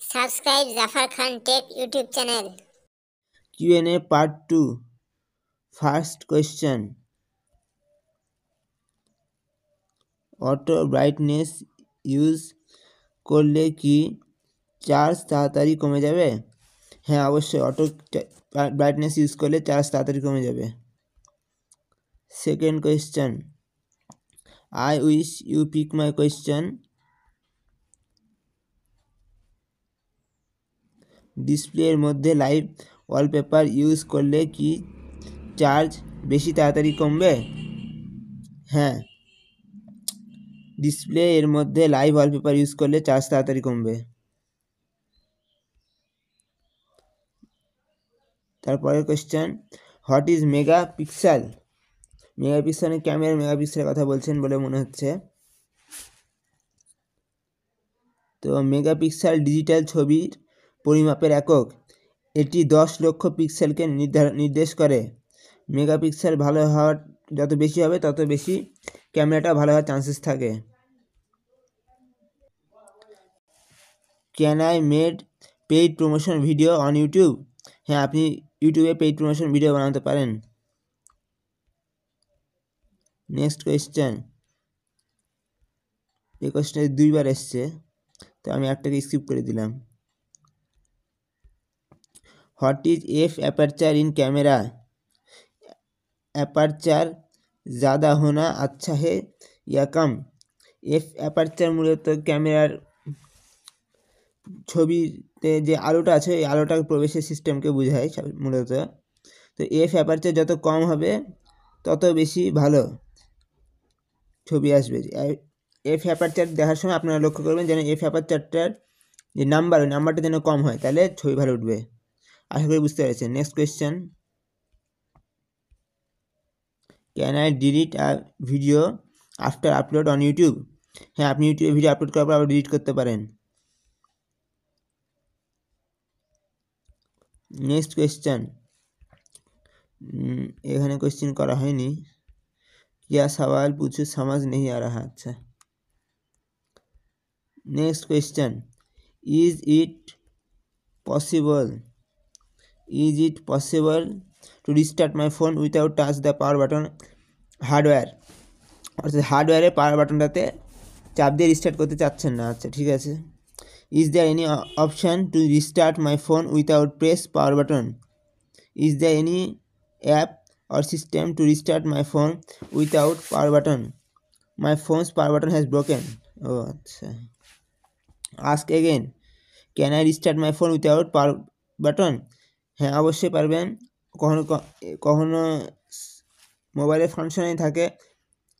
Subscribe Zafar Khan Tech YouTube channel. Q&A Part 2. First question. Auto brightness use করলে কি charge তাড়াতাড়ি কমে যাবে? হ্যাঁ, অবশ্যই অটো ব্রাইটনেস ইউজ করলে চার্জ তাড়াতাড়ি কমে যাবে। Second question, I wish you pick my question. ডিসপ্লের মধ্যে লাইভ ওয়ালপেপার ইউজ করলে কি চার্জ বেশি তাড়াতাড়ি কমবে? হ্যাঁ, ডিসপ্লে এর মধ্যে লাইভ ওয়ালপেপার ইউজ করলে চার্জ তাড়াতাড়ি কমবে। তারপরের কোয়েশ্চেন, হোয়াট ইজ মেগাপিক্সেল? মেগাপিক্সেলের ক্যামেরা মেগাপিক্সেলের কথা বলছেন বলে মনে হচ্ছে। তো মেগাপিক্সেল ডিজিটাল ছবির পরিমাপের একক। এটি 10 লক্ষ পিক্সেলকে নির্দেশ করে। মেগাপিক্সেল ভালো হওয়ার যত বেশি হবে তত বেশি ক্যামেরাটা ভালো হওয়ার চান্সেস থাকে। Can I made paid promotion video on YouTube? হ্যাঁ, আপনি ইউটিউবে পেইড প্রমোশন ভিডিও বানাতে পারেন। নেক্সট কোয়েশ্চেন, এই কোয়েশ্চেনটা দুইবার এসছে, তো আমি একটাকে স্কিপ করে দিলাম। What is F aperture in camera? Aperture ज़्यादा होना अच्छा है या कम? এফ অ্যাপারচার মূলত ক্যামেরার ছবিতে যে আলোটা আছে এই আলোটার প্রবেশের সিস্টেমকে বোঝায় মূলত। তো এফ অ্যাপারচার যত কম হবে তত বেশি ভালো ছবি আসবে। এফ অ্যাপারচার দেখার সময় আপনারা লক্ষ্য করবেন যেন এফ অ্যাপারচারটার যে নাম্বার ওই নাম্বারটা যেন কম হয়, তাহলে ছবি ভালো উঠবে। আশা করি বুঝতে পেরেছেন। Next question, can I delete a video after upload on YouTube? হ্যাঁ, আপনি ইউটিউবে ভিডিও আপলোড করার পর আবার ডিলিট করতে পারেন। নেক্সট কোয়েশ্চেন, এখানে কোয়েশ্চেন করা হয়নি। क्या सवाल पूछो समझ नहीं आ रहा? अच्छा, next question, is it possible to restart my phone without touch the power button hardware? অর্থাৎ হার্ডওয়্যারে পাওয়ার বাটনটাতে চাপ দিয়ে রিস্টার্ট করতে চাচ্ছেন না। আচ্ছা, ঠিক আছে। Is there any option to restart my phone without press power button? Is there any app or system to restart my phone without power button? My phone's power button has broken. Oh, আচ্ছা। Ask again, can I restart my phone without power button? হ্যাঁ, অবশ্যই পারবেন। কখনো মোবাইলের ফাংশনে থাকে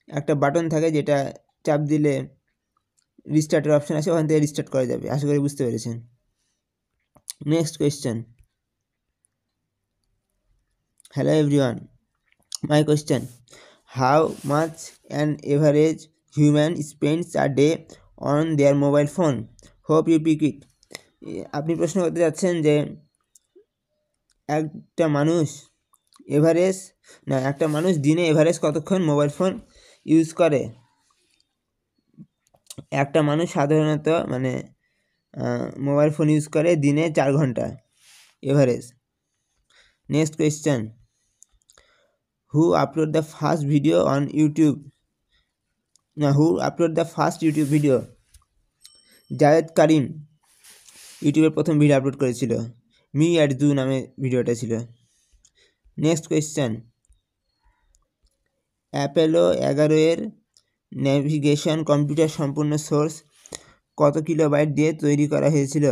একটা button থাকে যেটা চাপ দিলে রিস্টার্টের অপশান আছে, ওখান থেকে রিস্টার্ট করা যাবে। আশা করি বুঝতে পেরেছেন। Next question, hello everyone, my question, how much an average human spends a day on their mobile phone? Hope you pick it. আপনি প্রশ্ন করতে যাচ্ছেন যে একটা মানুষ দিনে এভারেজ কতক্ষণ মোবাইল ফোন ইউজ করে। একটা মানুষ সাধারণত মোবাইল ফোন ইউজ করে দিনে 4 ঘন্টা average. Next question, who upload the first YouTube video? জায়েদ কারিম ইউটিউবের প্রথম ভিডিও আপলোড করেছিল। মি অ্যাট জু নামে ভিডিওটা ছিল। নেক্সট কোয়েশ্চেন, অ্যাপোলো 11 এর নেভিগেশন কম্পিউটার সম্পূর্ণ সোর্স কত কিলোবাইট দিয়ে তৈরি করা হয়েছিল?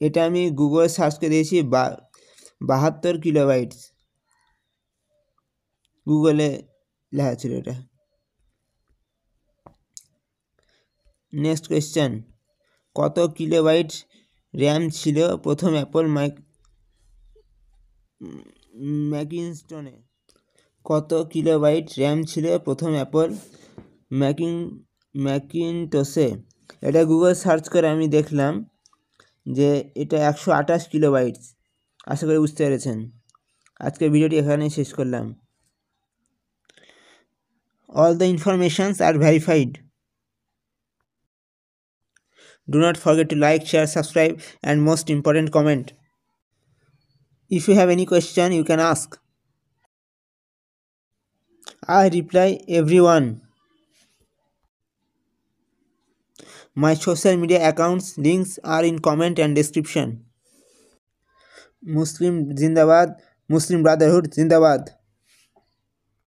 এটা আমি গুগল সার্চ করে দিয়েছি 72 কিলোবাইট, গুগলে লেখা ছিল এটা। নেক্সট কোয়েশ্চেন, কত কিলোবাইট র্যাম ছিল প্রথম অ্যাপল ম্যাকিনটনে? কত কিলোবাইট র্যাম ছিল প্রথম অ্যাপল ম্যাকিনটসে? এটা গুগল সার্চ করে আমি দেখলাম যে এটা 128 কিলোবাইট। আশা করি বুঝতে পেরেছেন। আজকের ভিডিওটি এখানেই শেষ করলাম। All the informations are verified. Do not forget to like, share, subscribe, and most important, comment. If you have any question, you can ask. I reply everyone. My social media accounts links are in comment and description. Muslim Zindabad, Muslim Brotherhood Zindabad.